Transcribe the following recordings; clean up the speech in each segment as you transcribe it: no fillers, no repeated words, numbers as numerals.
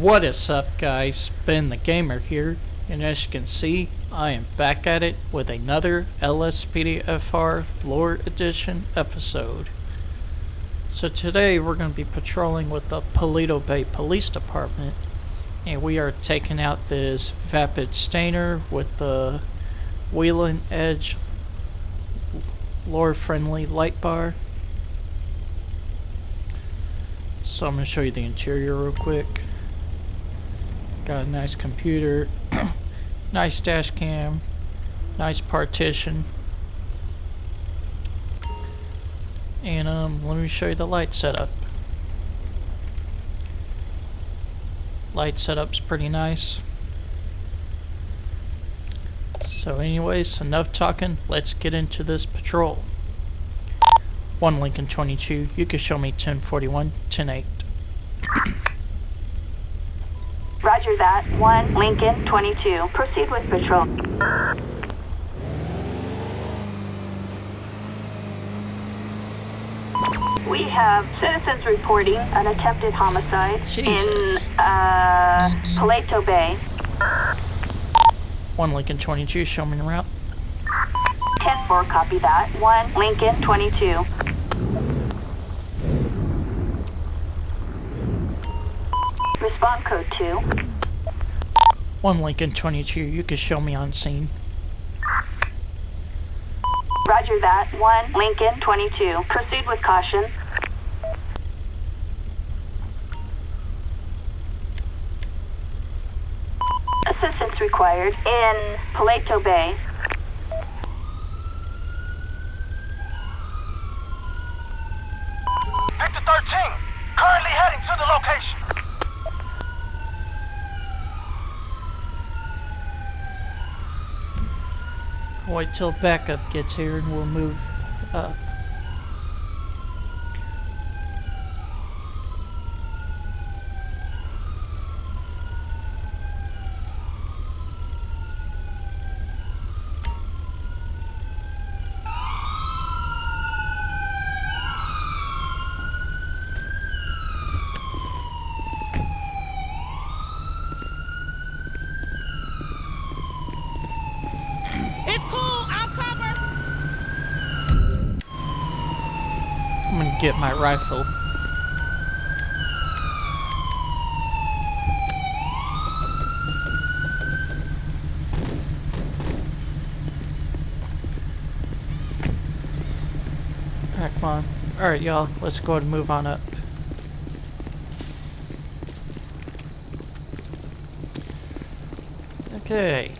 What is up, guys? Ben the Gamer here, and as you can see, I am back at it with another LSPDFR Lore Edition episode. So today we're going to be patrolling with the Paleto Bay Police Department, and we are taking out this Vapid Stainer with the Wheeling Edge lore-friendly light bar. So I'm going to show you the interior real quick. Got a nice computer, nice dash cam, nice partition, and let me show you the light setup. Light setup's pretty nice. So anyways, enough talking, let's get into this patrol. 1 Lincoln 22, you can show me 1041, 108. Roger that. 1 Lincoln 22. Proceed with patrol. We have citizens reporting an attempted homicide Jesus. in Paleto Bay. 1 Lincoln 22, show me the route. 10-4, copy that. 1 Lincoln 22. Respond code 2. 1 Lincoln 22, you can show me on scene. Roger that. 1 Lincoln 22. Proceed with caution. Assistance required in Paleto Bay. Victor 13, currently heading to the location. Wait till backup gets here and we'll move up. It's cool, I'll cover. I'm gonna get my rifle. Alright, come on. Alright, y'all, let's go ahead and move on up. Okay.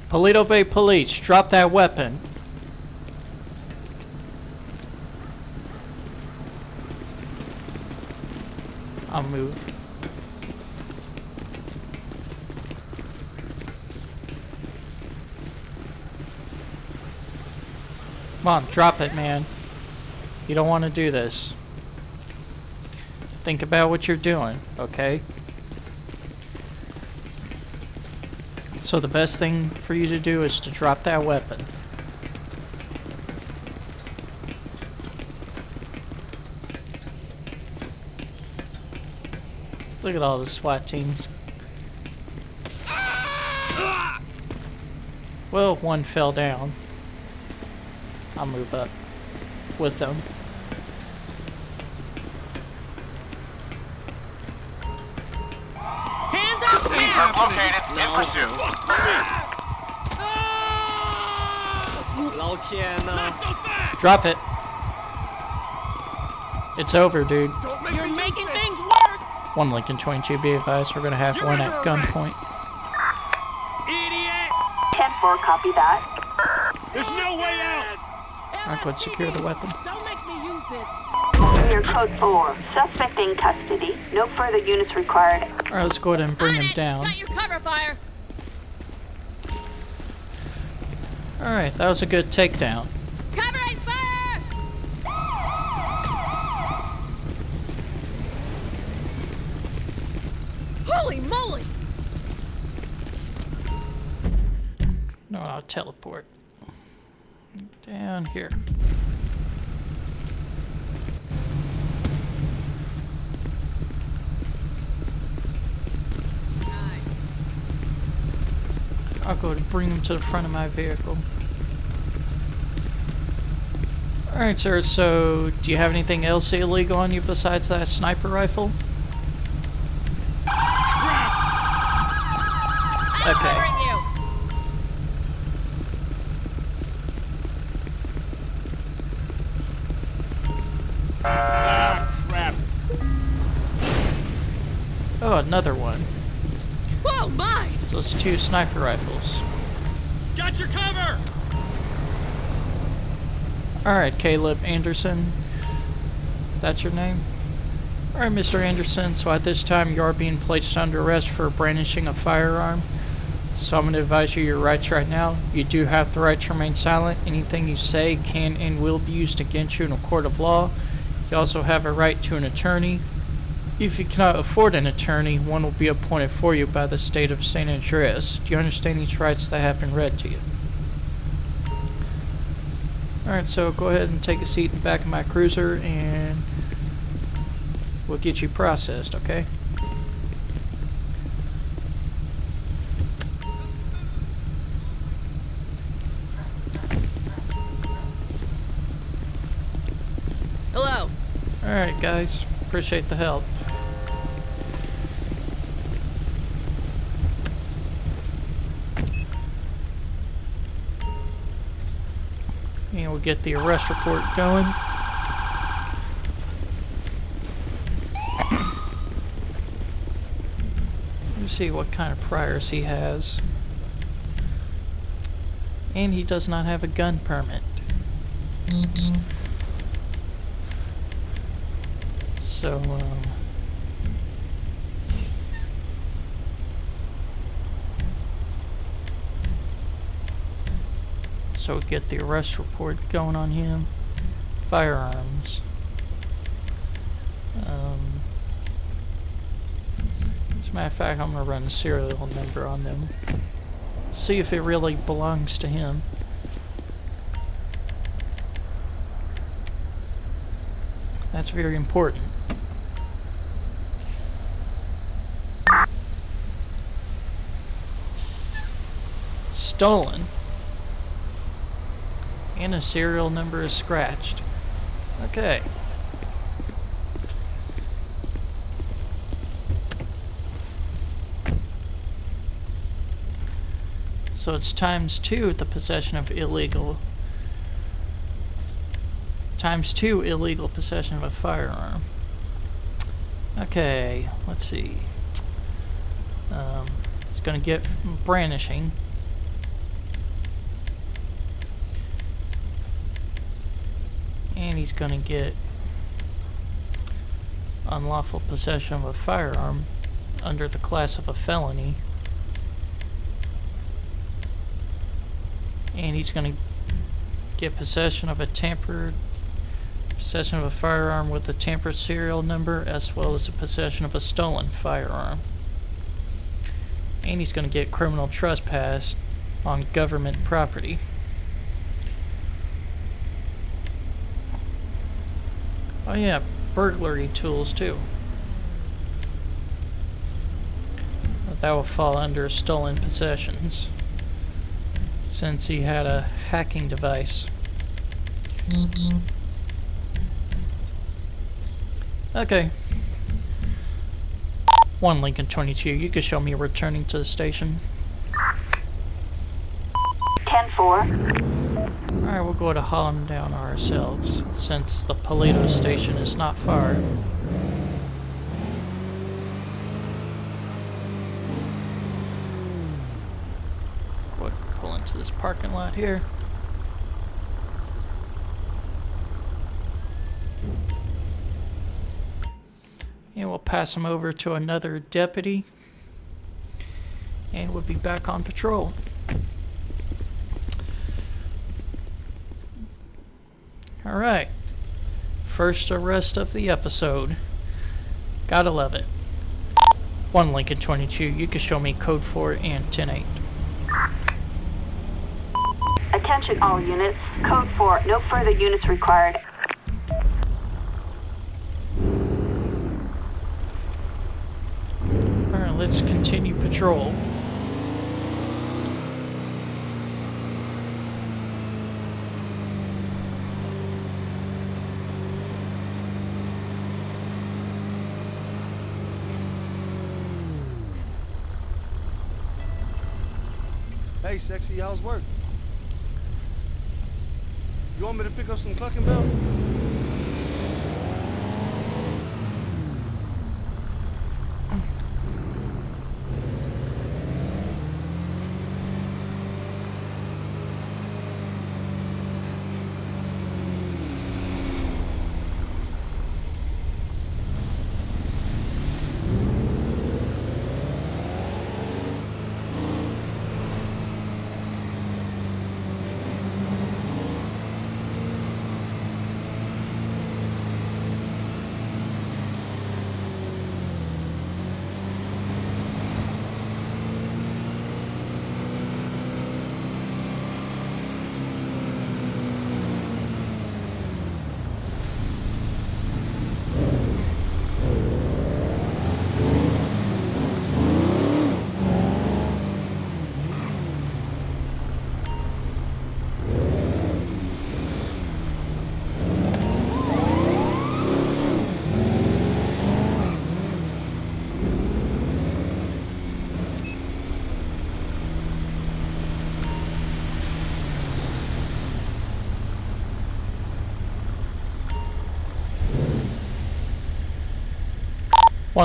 Paleto Bay Police, drop that weapon. I'll move. Come on, drop it, man. You don't want to do this. Think about what you're doing, okay? So the best thing for you to do is to drop that weapon. Look at all the SWAT teams. Well, one fell down. I'll move up with them. Hands up, man! Located in pursuit. Drop it. It's over, dude. You're making things worse! 1 Lincoln 22, be advised, we're gonna have one at gunpoint. Idiot! 10-4, copy that. There's no way out! Alright, go ahead, secure the weapon. Don't make me use this. Your code 4. Suspect in custody. No further units required. Alright, let's go ahead and bring him down. Got your cover fire. Alright, that was a good takedown. Covering fire! Holy moly! No, I'll teleport. Down here. I'll go to bring him to the front of my vehicle. Alright, sir, so do you have anything else illegal on you besides that sniper rifle? I'm Okay. covering you! Ah, crap. Oh, another one. Whoa, my! So it's 2 sniper rifles. Got your cover! Alright, Caleb Anderson. That's your name? Alright, Mr. Anderson, so at this time you are being placed under arrest for brandishing a firearm. So I'm going to advise you your rights right now. You do have the right to remain silent. Anything you say can and will be used against you in a court of law. You also have a right to an attorney. If you cannot afford an attorney, one will be appointed for you by the state of San Andreas. Do you understand these rights that have been read to you? Alright, so go ahead and take a seat in the back of my cruiser and we'll get you processed, okay? Hello. Alright, guys. Appreciate the help. And we'll get the arrest report going. Let me see what kind of priors he has. And he does not have a gun permit. So, so get the arrest report going on him. Firearms. As a matter of fact, I'm going to run the serial number on them. See if it really belongs to him. That's very important. Stolen. And a serial number is scratched. Okay. So it's ×2 the possession of illegal. ×2 illegal possession of a firearm. Okay, let's see. It's gonna get brandishing. And he's gonna get unlawful possession of a firearm under the class of a felony. And he's gonna get possession of a firearm with a tampered serial number, as well as a possession of a stolen firearm. And he's gonna get criminal trespass on government property. Oh yeah, burglary tools too. That will fall under stolen possessions, since he had a hacking device. Okay. 1 Lincoln 22, you can show me returning to the station. 10-4. Alright, we'll go to haul him down ourselves, since the Paleto station is not far. We'll pull into this parking lot here. And we'll pass him over to another deputy. And we'll be back on patrol. Alright. First arrest of the episode. Gotta love it. 1 Lincoln 22, you can show me code 4 and 10-8. Attention all units. Code 4. No further units required. Alright, let's continue patrol. Hey, sexy, how's work? You want me to pick up some Clucking Bell? Go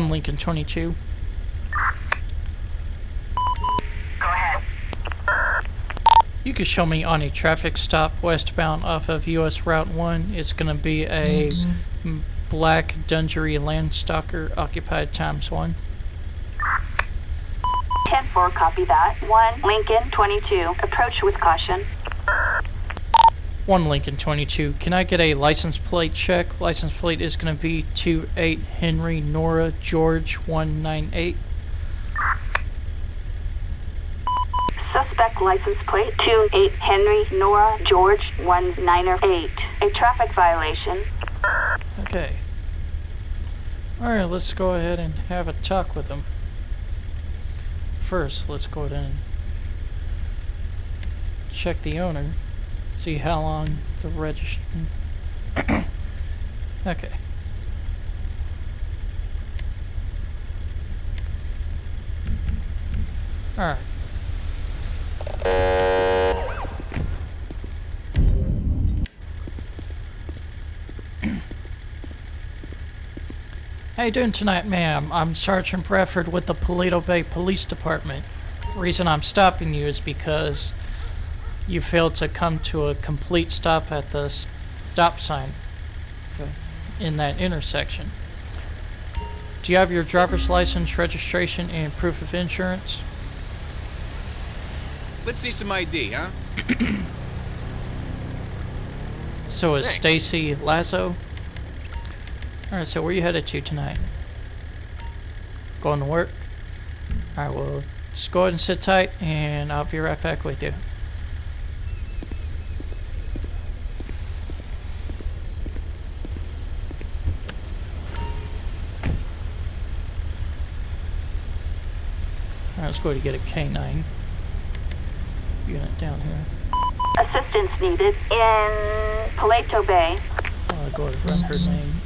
1 Lincoln 22. ahead. You can show me on a traffic stop westbound off of US Route 1. It's going to be a black Dungery Landstalker occupied ×1. 10-4, copy that. 1 Lincoln 22. Approach with caution. 1 Lincoln 22. Can I get a license plate check? License plate is going to be 28 Henry Nora George 198. Suspect license plate 28 Henry Nora George 198. A traffic violation. Okay. Alright, let's go ahead and have a talk with him. First, let's go ahead and check the owner. See how long the register. Okay. Alright. How you doing tonight, ma'am? I'm Sergeant Bradford with the Paleto Bay Police Department. The reason I'm stopping you is because you failed to come to a complete stop at the stop sign in that intersection. Do you have your driver's license, registration, and proof of insurance? Let's see some ID, huh? So is Thanks. Stacy Lazo? Alright, so where you headed to tonight? Going to work? Alright, well, just go ahead and sit tight, and I'll be right back with you. Alright, let's go ahead and get a K9 unit down here. Assistance needed in Paleto Bay. I'll go ahead and run her name.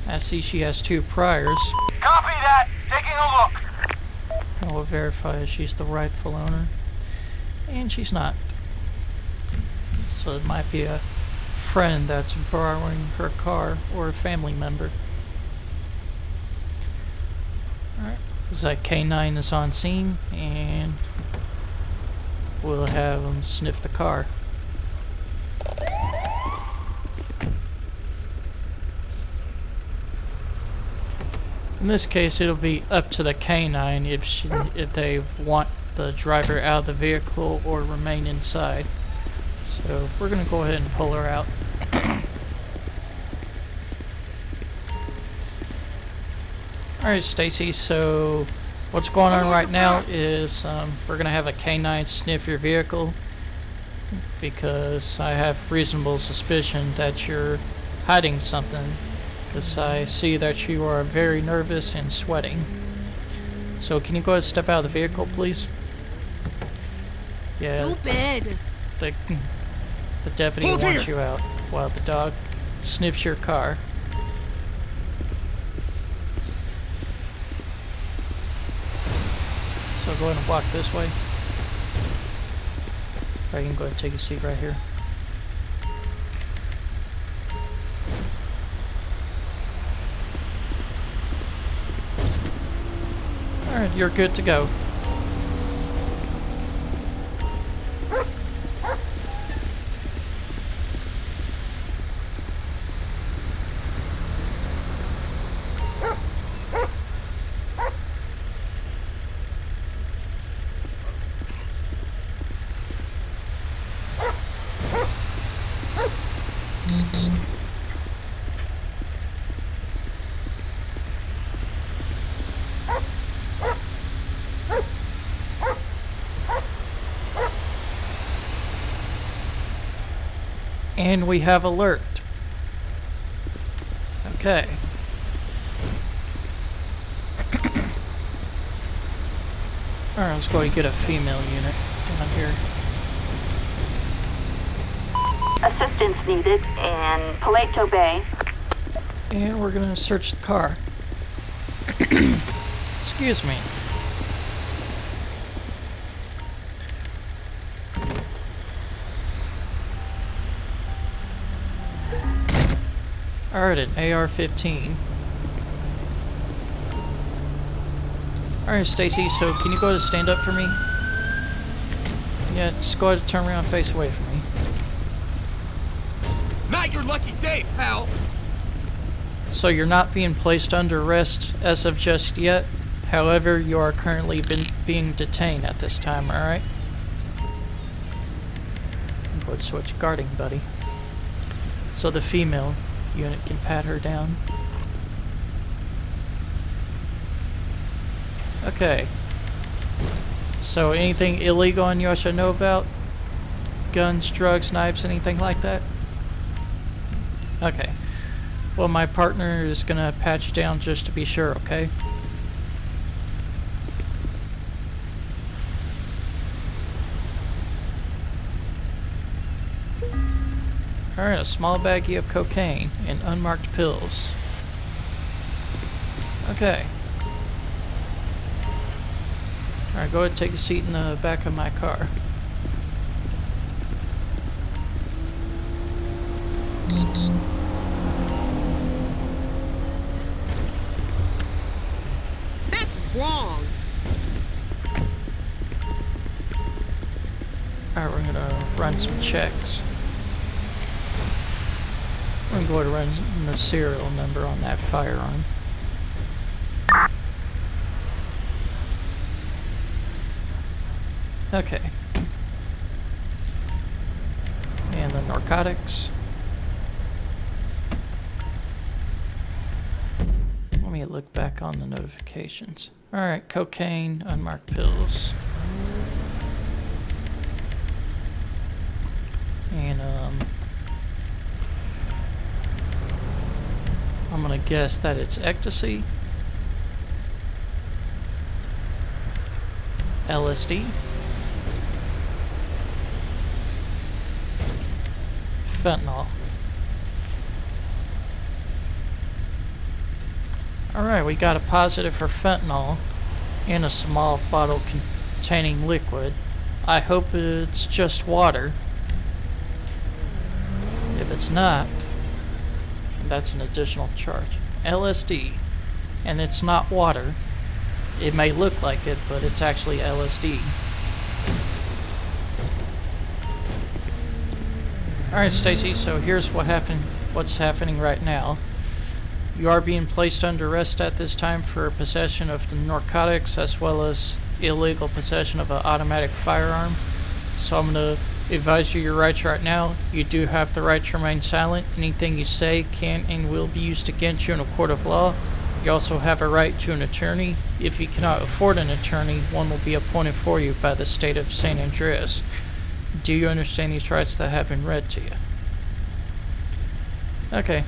I see she has 2 priors. Copy that. Taking a look. I will verify if she's the rightful owner. And she's not. So it might be a friend that's borrowing her car or a family member. Alright. So K9 is on scene and we'll have them sniff the car. In this case, it'll be up to the K9 if they want the driver out of the vehicle or remain inside. So we're gonna go ahead and pull her out. Alright, Stacy, so what's going on right now is we're gonna have a canine sniff your vehicle because I have reasonable suspicion that you're hiding something, because I see that you are very nervous and sweating. So can you go ahead and step out of the vehicle, please? Yeah. Stupid. The deputy wants you out while the dog sniffs your car. So go ahead and walk this way. Or you can go ahead and take a seat right here. Alright, you're good to go. And we have alert. Okay. Alright, let's go and get a female unit down here. Assistance needed in Paleto Bay. And we're gonna search the car. Excuse me. Alright, an AR-15. Alright, Stacy, so can you go ahead and stand up for me? Yeah, just go ahead and turn around and face away from me. Not your lucky day, pal! So you're not being placed under arrest as of just yet. However, you are currently being detained at this time, alright? Let's switch guarding, buddy. So the female unit can pat her down. Okay. So anything illegal on you I should know about? Guns, drugs, knives, anything like that? Okay. Well, my partner is gonna pat you down just to be sure, okay? Alright, a small baggie of cocaine and unmarked pills. Okay. Alright, go ahead and take a seat in the back of my car. That's wrong. Alright, we're gonna run some checks. We're going to run the serial number on that firearm. Okay. And the narcotics. Let me look back on the notifications. Alright, cocaine, unmarked pills. And, I'm gonna guess that it's ecstasy, LSD, fentanyl. Alright, we got a positive for fentanyl in a small bottle containing liquid. I hope it's just water. If it's not, that's an additional charge. LSD, and it's not water. It may look like it, but it's actually LSD. Alright, Stacy, so here's what's happening right now. You are being placed under arrest at this time for possession of the narcotics as well as illegal possession of an automatic firearm. So I'm going to Advise you your rights right now. You do have the right to remain silent. Anything you say can and will be used against you in a court of law. You also have a right to an attorney. If you cannot afford an attorney, one will be appointed for you by the state of San Andreas. Do you understand these rights that have been read to you? Okay.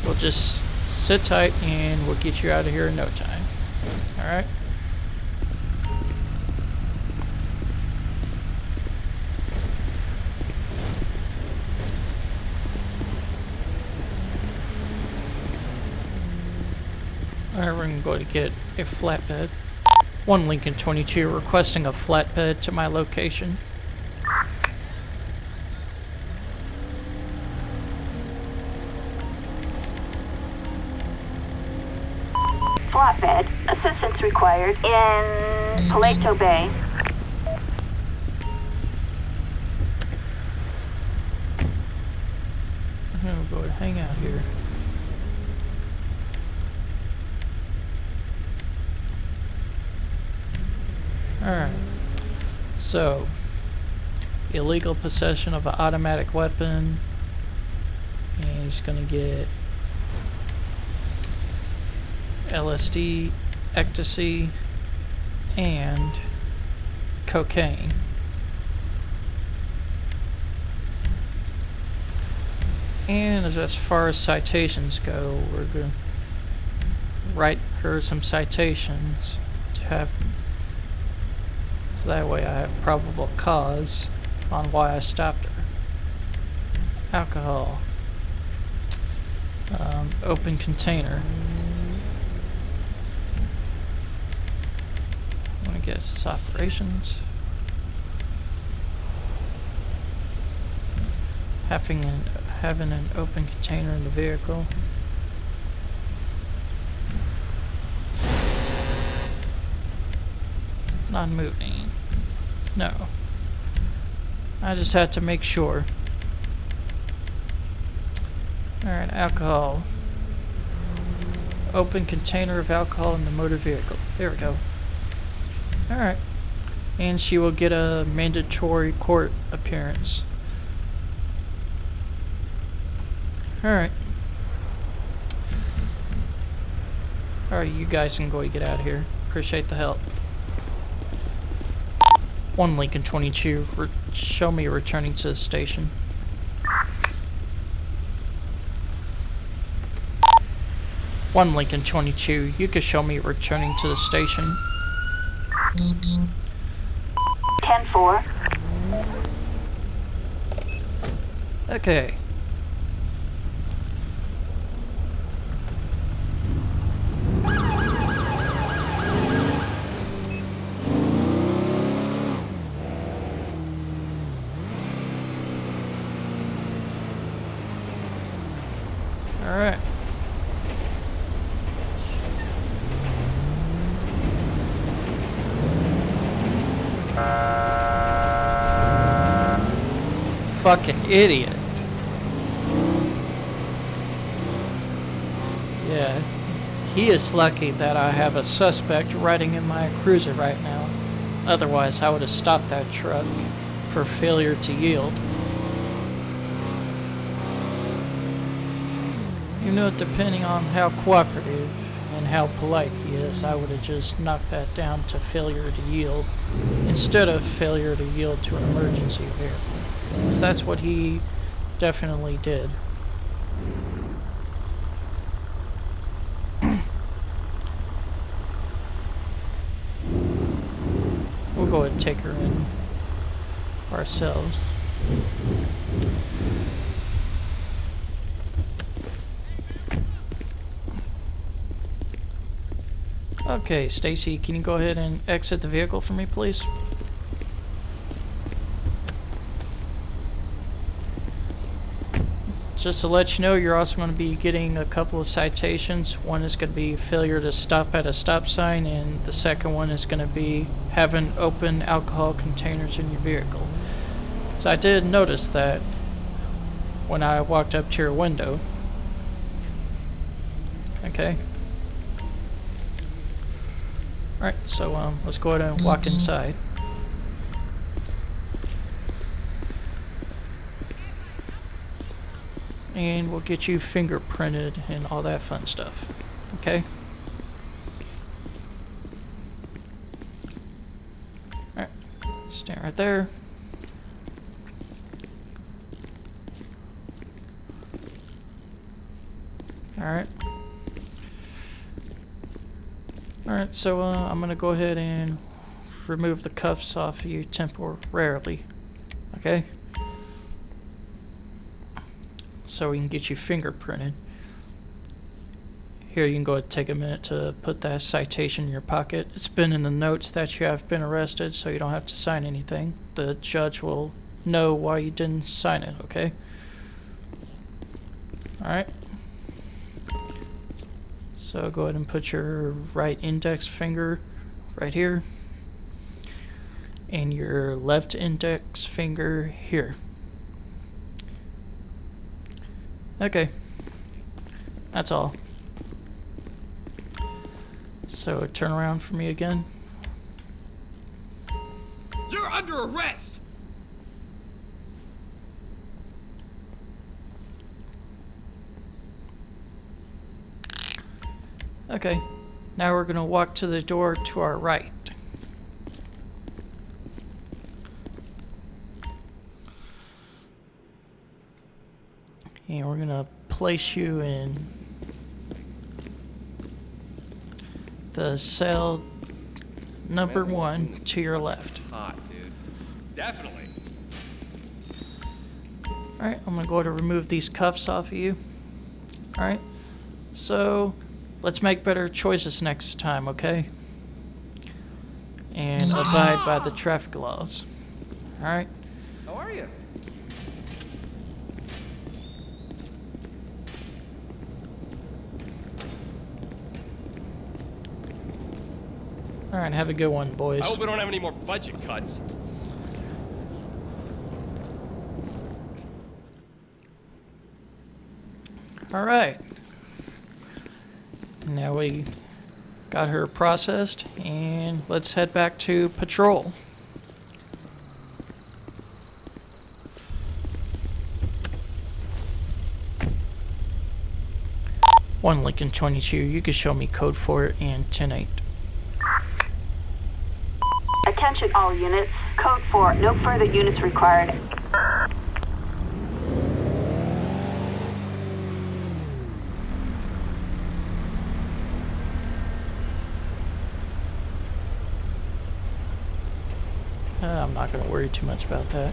We'll just sit tight and we'll get you out of here in no time. Alright? Alright, we're going to go to get a flatbed. 1 Lincoln 22 requesting a flatbed to my location. Flatbed. Assistance required in Paleto Bay. I'm going to go and hang out here. Alright. So, illegal possession of an automatic weapon. And he's going to get LSD, ecstasy, and cocaine. And as far as citations go, we're going to write her some citations to have, so that way I have probable cause on why I stopped her. Alcohol. Open container. I want to guess it's operations. Having an open container in the vehicle. Non-moving. No. I just had to make sure. Alright, alcohol. Open container of alcohol in the motor vehicle. There we go. Alright. And she will get a mandatory court appearance. Alright. Alright, you guys can go get out of here. Appreciate the help. 1 Lincoln 22, show me returning to the station. One Lincoln 22, you can show me returning to the station. 10-4. Okay. Alright. Fucking idiot. Yeah. He is lucky that I have a suspect riding in my cruiser right now. Otherwise, I would have stopped that truck for failure to yield. You know, depending on how cooperative and how polite he is, I would have just knocked that down to failure to yield instead of failure to yield to an emergency vehicle. Because that's what he definitely did. We'll go ahead and take her in ourselves. Okay, Stacy, can you go ahead and exit the vehicle for me, please? Just to let you know, you're also going to be getting a couple of citations. One is going to be failure to stop at a stop sign, and the second one is going to be having open alcohol containers in your vehicle. So I did notice that when I walked up to your window. Okay. Alright, so let's go ahead and walk inside. and we'll get you fingerprinted and all that fun stuff. Okay? Alright, stand right there. Alright. Alright, so I'm gonna go ahead and remove the cuffs off of you temporarily. Okay? So we can get you fingerprinted. Here, you can go ahead and take a minute to put that citation in your pocket. It's been in the notes that you have been arrested, so you don't have to sign anything. The judge will know why you didn't sign it, okay? Alright. So go ahead and put your right index finger right here, and your left index finger here. Okay. That's all. So turn around for me again. You're under arrest! Okay. Now we're gonna walk to the door to our right. And we're gonna place you in the cell number 1 to your left. Hot, dude. Definitely. Alright, I'm gonna go ahead and remove these cuffs off of you. Alright, so let's make better choices next time, okay? And abide by the traffic laws. Alright? How are you? Alright, have a good one, boys. I hope we don't have any more budget cuts. Alright. Now we got her processed, and let's head back to patrol. One Lincoln 22, you can show me code for it and 10-8. Attention all units. Code 4. No further units required. I'm not going to worry too much about that.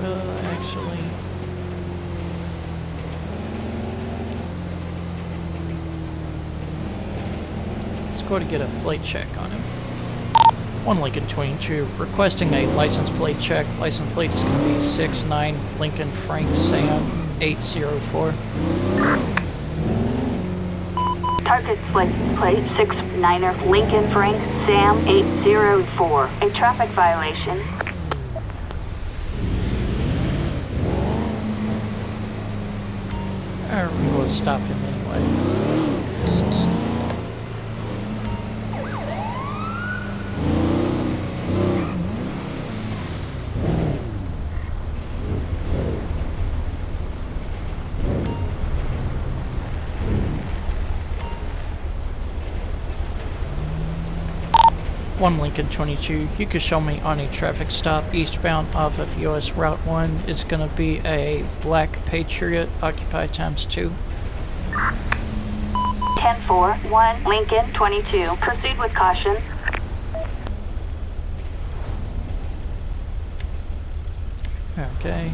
Well, actually... let's go to get a plate check on him. One Lincoln 22, requesting a license plate check. License plate is going to be 69 Lincoln Frank Sam 804. Target plate 69er Lincoln Frank Sam 804. A traffic violation. Alright, we're going to stop him anyway. One Lincoln 22, you can show me on a traffic stop eastbound off of US Route 1. It's going to be a black Patriot occupied ×2. 10-4. 1 Lincoln 22. Proceed with caution. Okay.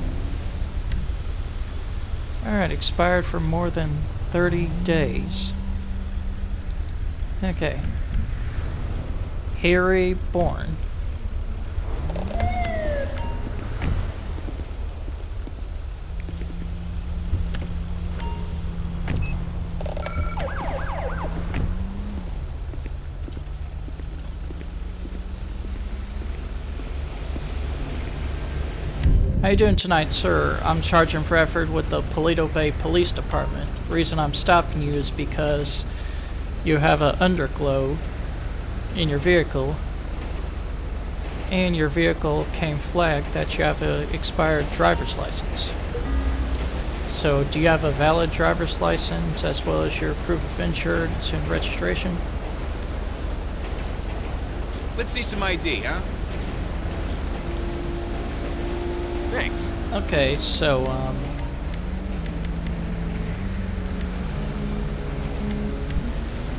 Alright, expired for more than 30 days. Okay. Harry Bourne. How you doing tonight, sir? I'm Sergeant Bradford with the Paleto Bay Police Department. The reason I'm stopping you is because you have an underglow in your vehicle, and your vehicle came flagged that you have an expired driver's license. So, do you have a valid driver's license as well as your proof of insurance and registration? Let's see some ID, huh? Thanks. Okay, so,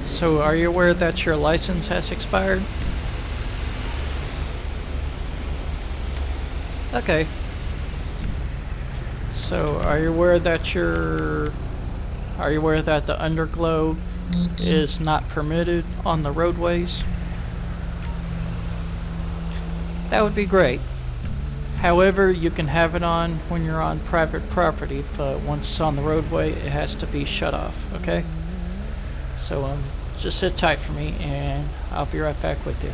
so are you aware that your license has expired? Okay. So, are you aware that the underglow is not permitted on the roadways? That would be great. However, you can have it on when you're on private property, but once it's on the roadway, it has to be shut off, okay? So, just sit tight for me, and I'll be right back with you.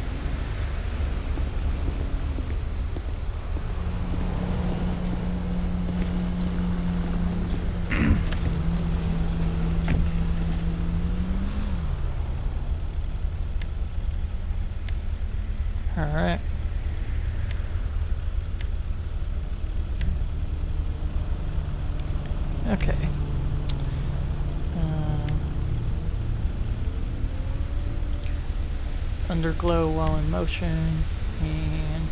Alright. Okay. Underglow while in motion, and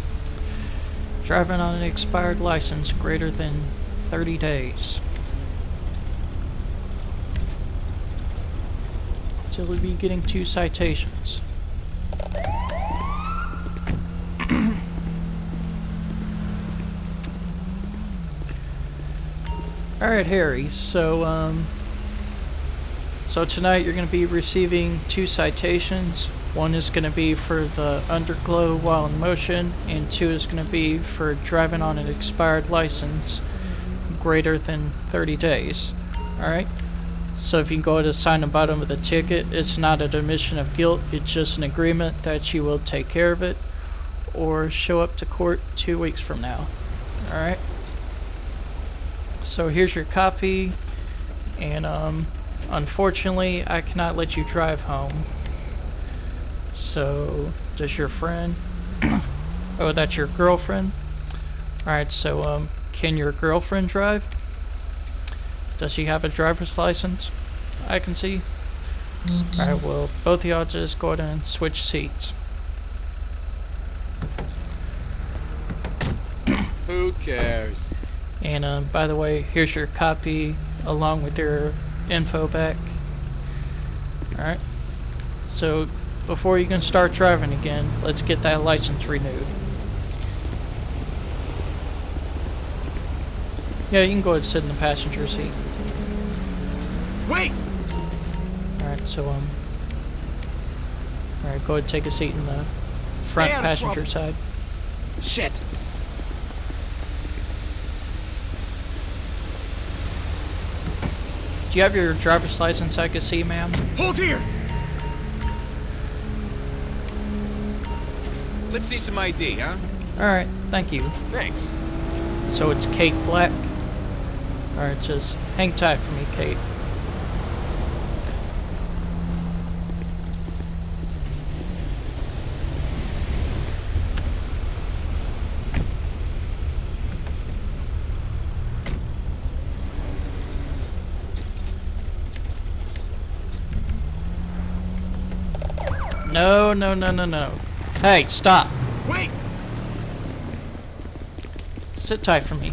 driving on an expired license greater than 30 days. So we'll be getting 2 citations. Alright, Harry, so tonight you're going to be receiving 2 citations. One is going to be for the underglow while in motion, and 2 is going to be for driving on an expired license greater than 30 days. Alright? So if you can go ahead and sign the bottom of the ticket, it's not an admission of guilt, it's just an agreement that you will take care of it, or show up to court 2 weeks from now. Alright? So here's your copy, and unfortunately I cannot let you drive home. So does your friend, oh, that's your girlfriend? Alright, so can your girlfriend drive? Does she have a driver's license I can see? Alright, well, both of y'all just go ahead and switch seats. Who cares? And by the way, here's your copy along with your info back. Alright. So before you can start driving again, let's get that license renewed. Yeah, you can go ahead and sit in the passenger seat. Wait! Alright, so alright, go ahead and take a seat in the front passenger side. Shit! Do you have your driver's license I can see, ma'am? Hold here! Let's see some ID, huh? Alright, thank you. Thanks. So it's Kate Black. Alright, just hang tight for me, Kate. No, no, no, no, no. Hey, stop. Wait! Sit tight for me.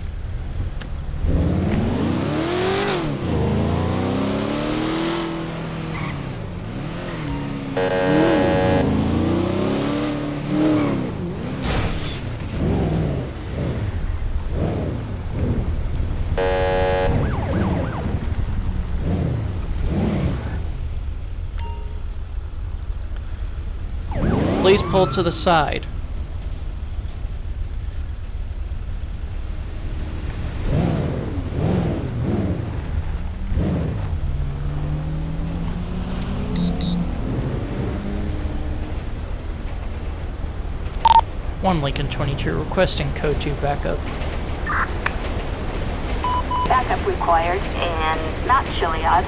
Please pull to the side. One Lincoln 22 requesting code 2 backup. Backup required in not Chiliad.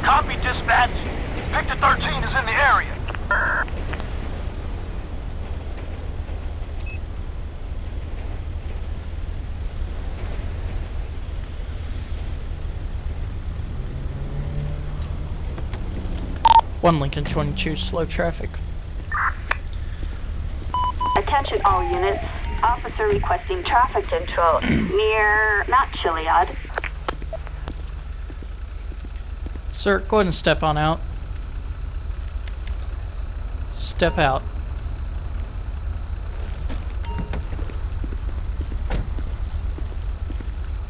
Copy, dispatch. Victor 13 is in the area. One Lincoln 22, slow traffic. Attention all units. Officer requesting traffic control near not Chiliad. Sir, go ahead and step on out. Step out.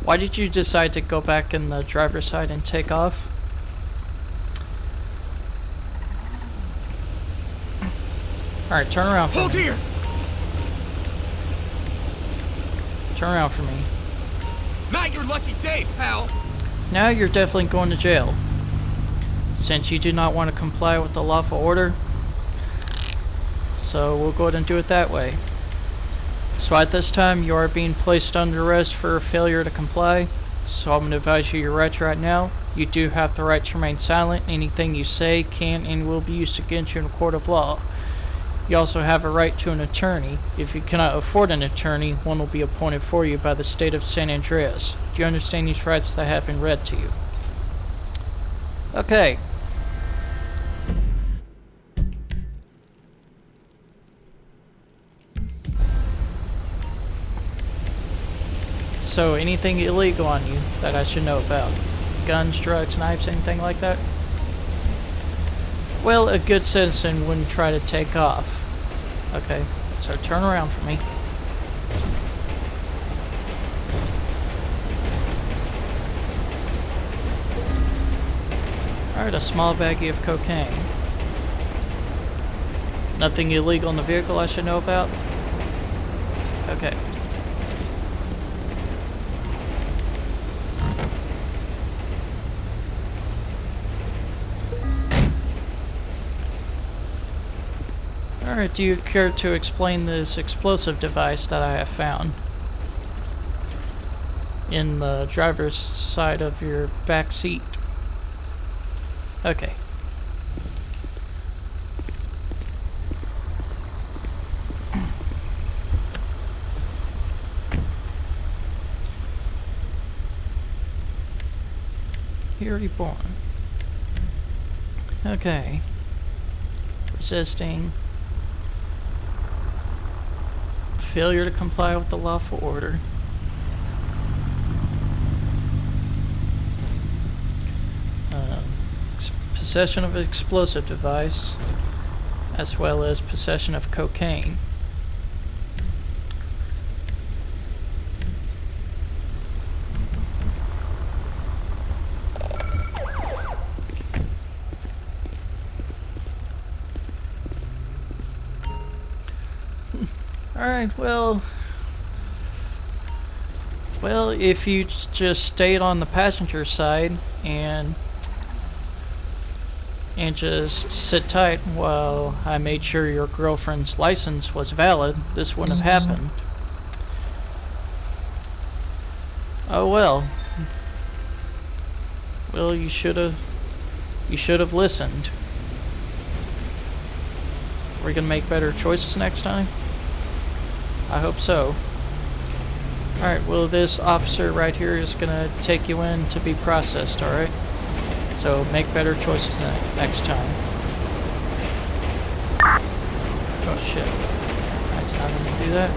Why did you decide to go back in the driver's side and take off? Alright, turn around for Hold me. here! Turn around for me. Not your lucky day, pal! Now you're definitely going to jail. Since you do not want to comply with the lawful order, so we'll go ahead and do it that way. So at this time, you are being placed under arrest for failure to comply. So I'm going to advise you your rights right now. You do have the right to remain silent. Anything you say can and will be used against you in a court of law. You also have a right to an attorney. If you cannot afford an attorney, one will be appointed for you by the state of San Andreas. Do you understand these rights that have been read to you? Okay. So, anything illegal on you that I should know about? Guns, drugs, knives, anything like that? Well, a good citizen wouldn't try to take off. Okay, so turn around for me. Alright, a small baggie of cocaine. Nothing illegal in the vehicle I should know about? Okay. Alright, do you care to explain this explosive device that I have found in the driver's side of your back seat? Okay. Here reborn. Okay. Resisting. Failure to comply with the lawful order. Possession of an explosive device, as well as possession of cocaine. Alright, well, if you just stayed on the passenger side and just sit tight while I made sure your girlfriend's license was valid, this wouldn't have happened. Oh well. Well, you should have listened. We're gonna make better choices next time? I hope so. Alright, well, this officer right here is gonna take you in to be processed, alright? So make better choices next time. Oh shit. I did not want to do that.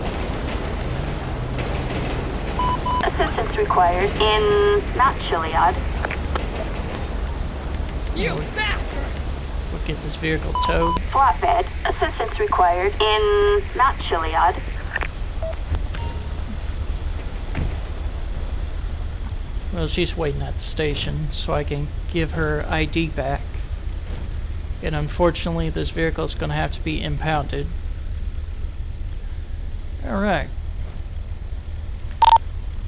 Assistance required in not Chiliad. You bastard! We'll get this vehicle towed. Flatbed. Assistance required in not Chiliad. Well, she's waiting at the station so I can give her ID back. And unfortunately, this vehicle is going to have to be impounded. Alright.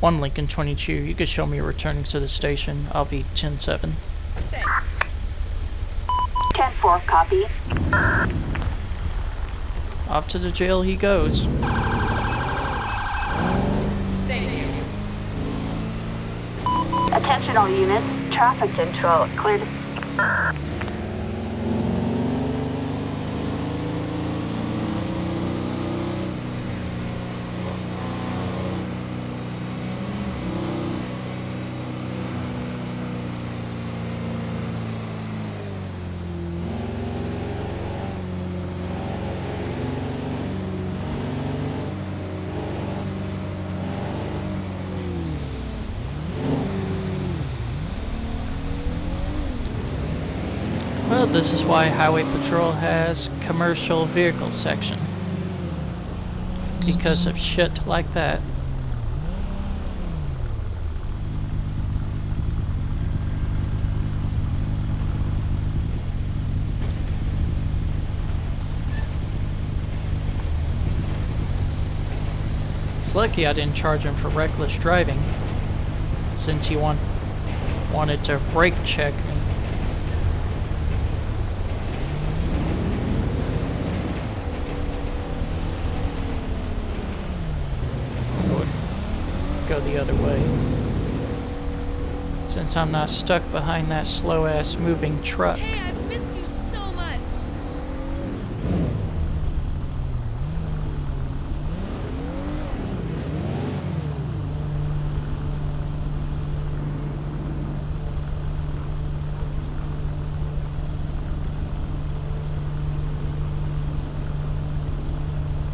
1 Lincoln 22, you can show me returning to the station. I'll be 10-7. Thanks. 10-4, copy. off to the jail he goes. Attention all units. Traffic control cleared. Well, this is why Highway Patrol has commercial vehicle section. Because of shit like that. It's lucky I didn't charge him for reckless driving, since he wanted to brake check me. Go the other way, since I'm not stuck behind that slow-ass moving truck. Hey, I've missed you so much.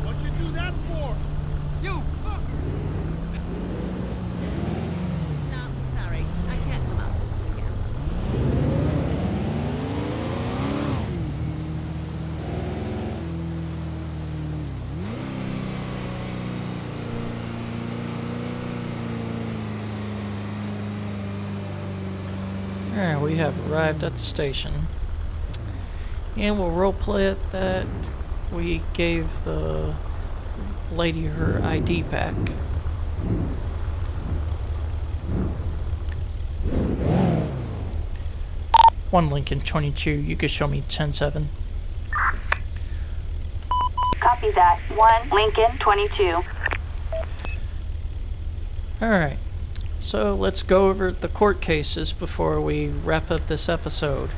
What'd you do that for? You fucker! No, sorry. I can't come out this weekend. Alright, we have arrived at the station. And we'll roleplay it that we gave the lady her ID back. One Lincoln 22, you could show me 10-7. Copy that. 1 Lincoln 22. Alright, so let's go over the court cases before we wrap up this episode.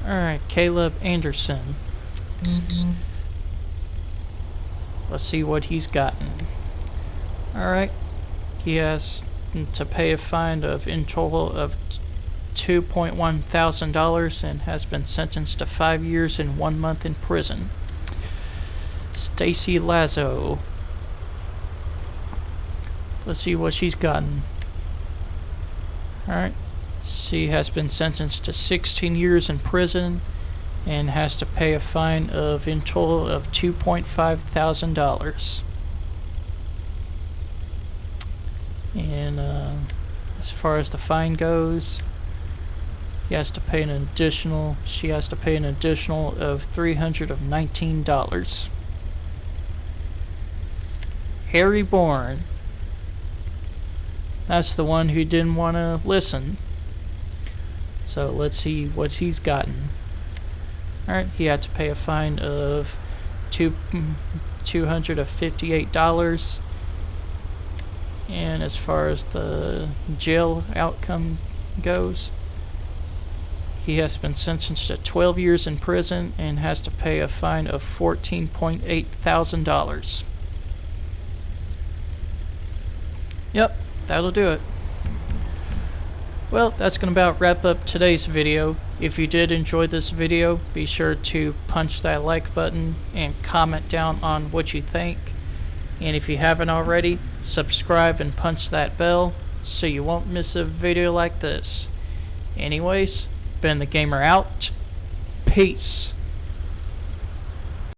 Alright, Caleb Anderson. Let's see what he's gotten. Alright, he has to pay a fine of in total of $2.1 thousand and has been sentenced to 5 years and 1 month in prison. Stacy Lazo. Let's see what she's gotten. Alright. She has been sentenced to 16 years in prison and has to pay a fine of in total of $2.5 thousand. And as far as the fine goes, she has to pay an additional of $319. Harry Bourne. That's the one who didn't want to listen. So let's see what he's gotten. Alright, he had to pay a fine of $258. And as far as the jail outcome goes, he has been sentenced to 12 years in prison and has to pay a fine of $14.8 thousand. Yep, that'll do it. Well, that's going to about wrap up today's video. If you did enjoy this video, be sure to punch that like button and comment down on what you think. And if you haven't already, subscribe and punch that bell so you won't miss a video like this. Anyways, Ben the Gamer out. Peace.